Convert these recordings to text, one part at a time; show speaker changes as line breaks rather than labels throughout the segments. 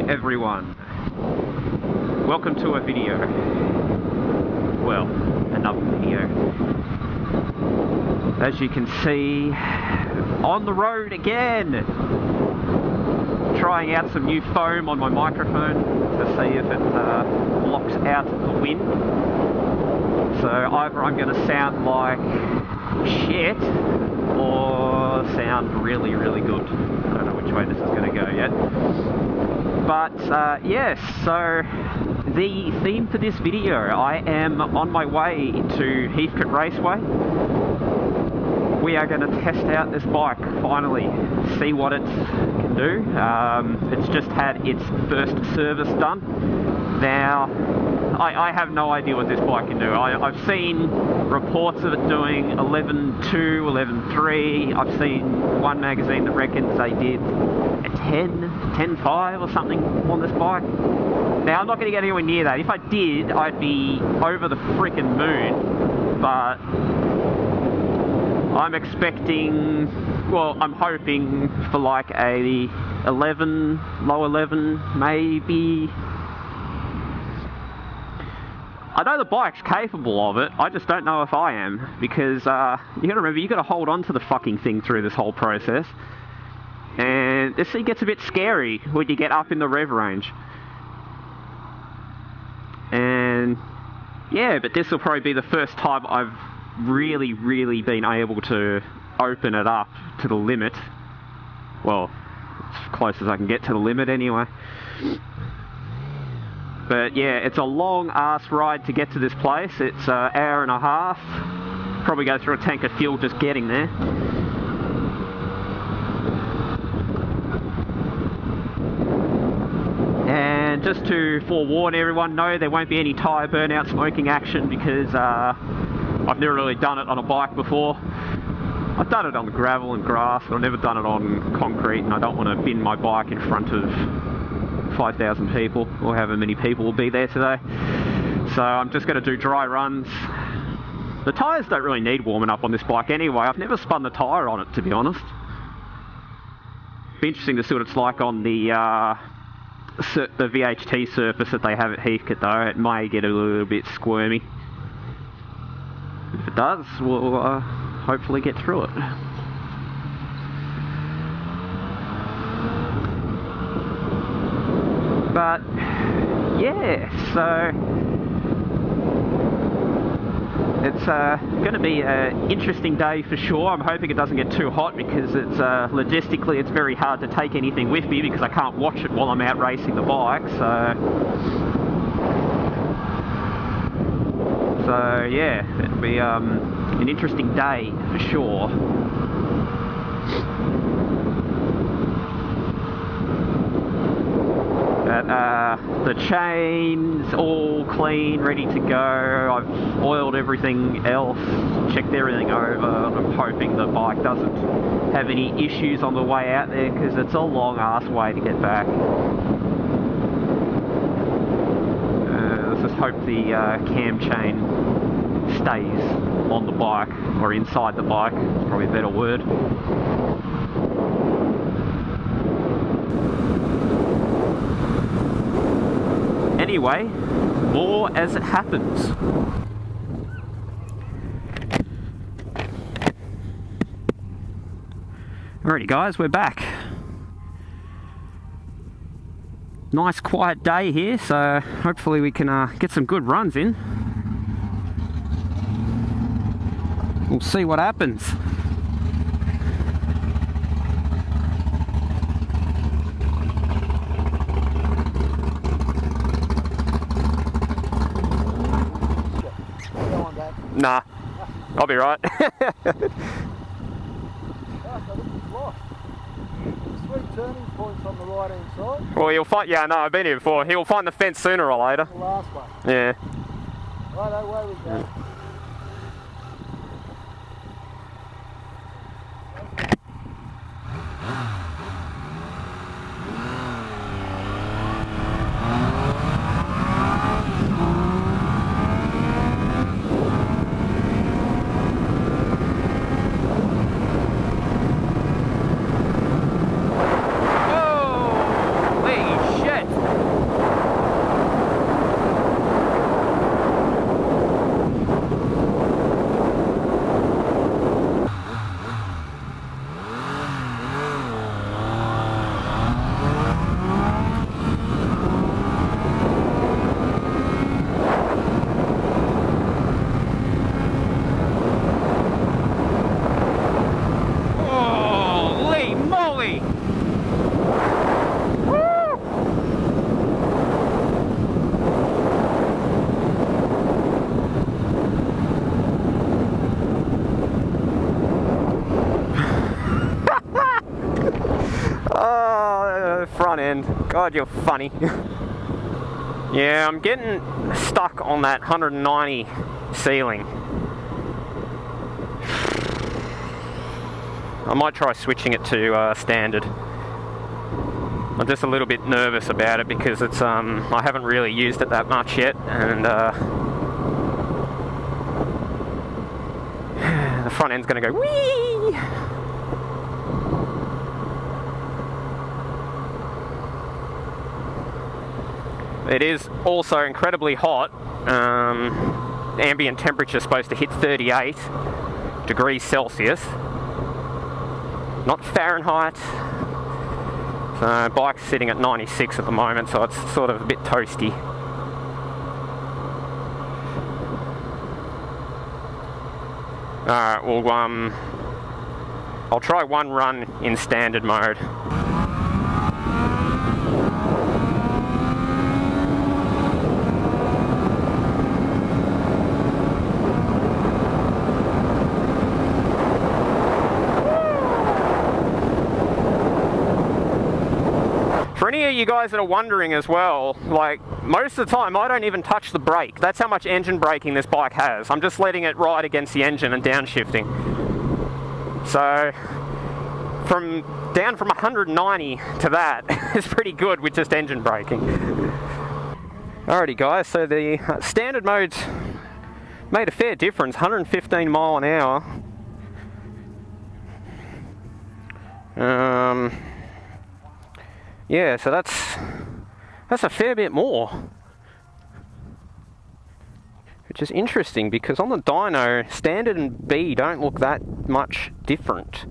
everyone. Welcome to a video. Well, another video. As you can see, on the road again. Trying out some new foam on my microphone to see if it blocks out the wind. So either I'm going to sound like shit or sound really, really good. I don't know which way this is going to go yet. But yes, so the theme for this video, I am on my way to Heathcote Raceway. We are going to test out this bike finally, see what it can do. It's just had its first service done. Now, I have no idea what this bike can do. I've seen reports of it doing 11.2, 11.3. I've seen one magazine that reckons they did a 10.5 or something on this bike. Now, I'm not going to get anywhere near that. If I did, I'd be over the frickin' moon. But I'm expecting, well, I'm hoping for like a 11, low 11, maybe. I know the bike's capable of it, I just don't know if I am, because you gotta remember, you gotta hold on to the fucking thing through this whole process. And this thing gets a bit scary when you get up in the rev range. And yeah, but this will probably be the first time I've really been able to open it up to the limit. Well, as close as I can get to the limit anyway. But yeah, it's a long ass ride to get to this place. It's an hour and a half. Probably go through a tank of fuel just getting there. And just to forewarn everyone, no, there won't be any tyre burnout smoking action because I've never really done it on a bike before. I've done it on gravel and grass, but I've never done it on concrete, and I don't want to bin my bike in front of 5,000 people, or however many people will be there today. So I'm just going to do dry runs. The tyres don't really need warming up on this bike anyway. I've never spun the tyre on it, to be honest. Be interesting to see what it's like on the VHT surface that they have at Heathcote though. It may get a little bit squirmy. If it does, we'll hopefully get through it. But yeah, so it's going to be an interesting day for sure. I'm hoping it doesn't get too hot because it's logistically it's very hard to take anything with me because I can't watch it while I'm out racing the bike. So yeah, it'll be an interesting day for sure. But the chain's all clean, ready to go. I've oiled everything else, checked everything over. I'm hoping the bike doesn't have any issues on the way out there because it's a long ass way to get back. Let's just hope the cam chain stays on the bike, or inside the bike, it's probably a better word. Anyway, more as it happens. Alrighty guys, we're back. Nice quiet day here, so hopefully we can get some good runs in. We'll see what happens. Nah, I'll be right.
Sweet turning points on the right hand side.
Well, you'll find, yeah, no, I've been here before. He'll find the fence sooner or later.
The last one.
Yeah.
Right, away we go.
Holy shit! friend. God, you're funny. Yeah, I'm getting stuck on that 190 ceiling. I might try switching it to standard. I'm just a little bit nervous about it because it's I haven't really used it that much yet, and the front end's going to go whee. It is also incredibly hot. Ambient temperature is supposed to hit 38 degrees Celsius, not Fahrenheit. So bike's sitting at 96 at the moment, so it's sort of a bit toasty. Alright, well I'll try one run in standard mode. For any of you guys that are wondering as well, like, most of the time I don't even touch the brake. That's how much engine braking this bike has. I'm just letting it ride against the engine and downshifting. So, down from 190 to that is pretty good with just engine braking. Alrighty guys, so the standard mode's made a fair difference, 115 mile an hour. Yeah, so that's a fair bit more, which is interesting because on the dyno, standard and B don't look that much different.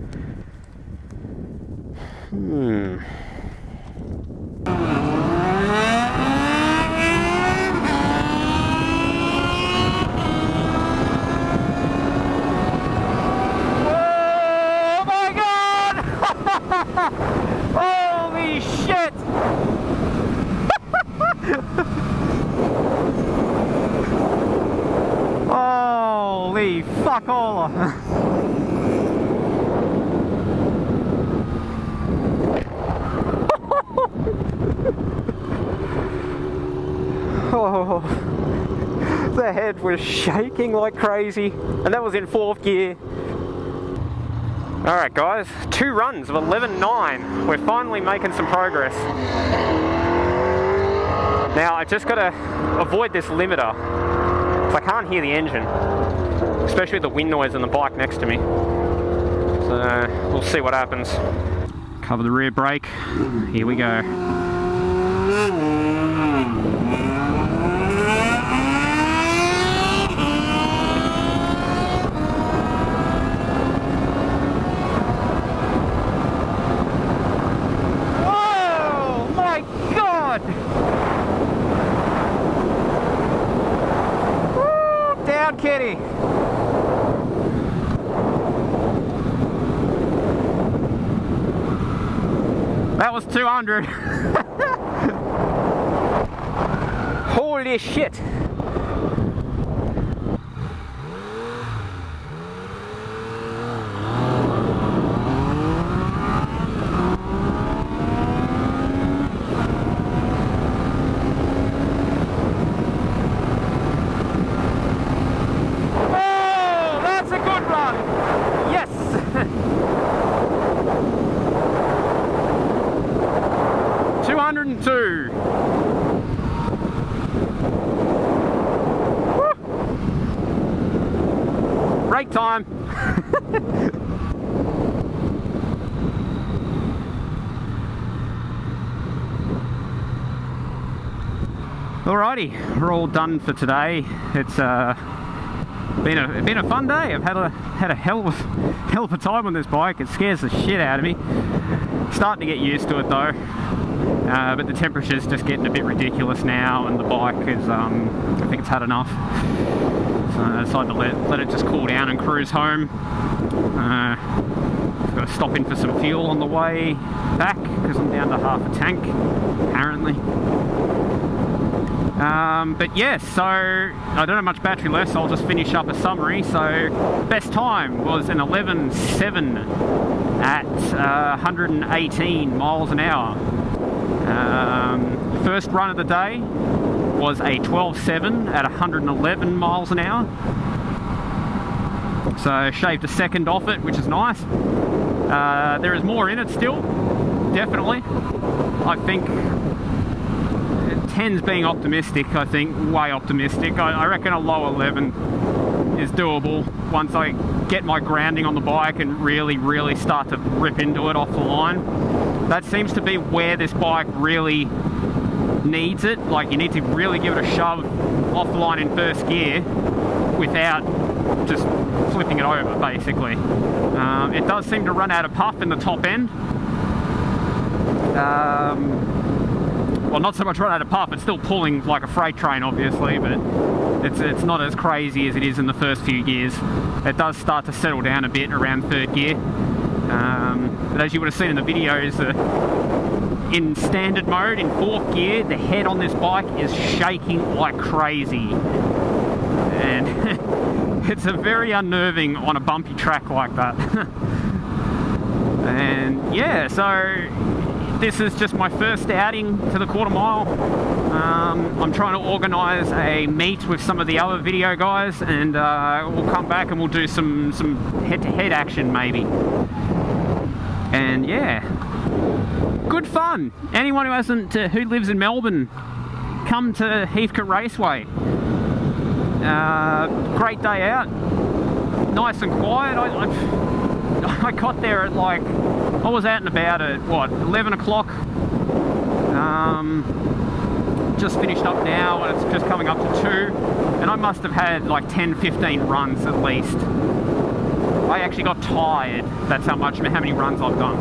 Oh my God! Holy shit! Holy fuck all! Oh, the head was shaking like crazy, and that was in 4th gear. Alright guys, 2 runs of 11.9. We're finally making some progress. Now I just gotta avoid this limiter, because I can't hear the engine, especially with the wind noise on the bike next to me. So we'll see what happens. Cover the rear brake. Here we go. Down, kitty. That was 200. Holy shit. Yes! 202. Woo! Break time. Alrighty, we're all done for today. It's been a fun day. I've had a hell of a time on this bike. It scares the shit out of me. Starting to get used to it though. But the temperature's just getting a bit ridiculous now, and the bike is I think it's had enough. So I decided to let it just cool down and cruise home. Got to stop in for some fuel on the way back because I'm down to half a tank apparently. But yes, so I don't have much battery left, so I'll just finish up a summary. So best time was an 11.7 at 118 miles an hour. First run of the day was a 12.7 at 111 miles an hour. So shaved a second off it, which is nice. There is more in it still, definitely. I think 10's being optimistic, I think, way optimistic. I reckon a low 11 is doable once I get my grounding on the bike and really start to rip into it off the line. That seems to be where this bike really needs it. Like, you need to really give it a shove off the line in first gear without just flipping it over, basically. It does seem to run out of puff in the top end. Well, not so much run out of puff, it's still pulling like a freight train, obviously, but it's not as crazy as it is in the first few gears. It does start to settle down a bit around third gear. But as you would have seen in the videos, in standard mode, in fourth gear, the head on this bike is shaking like crazy. And it's a very unnerving on a bumpy track like that. And yeah, so this is just my first outing to the quarter mile. I'm trying to organise a meet with some of the other video guys, and we'll come back and we'll do some head-to-head action maybe. And yeah, good fun. Anyone who lives in Melbourne, come to Heathcote Raceway. Great day out, nice and quiet. I got there at like, I was out and about at what, 11 o'clock. Just finished up now and it's just coming up to 2, and I must have had like 10-15 runs at least. I actually got tired. That's how many runs I've done.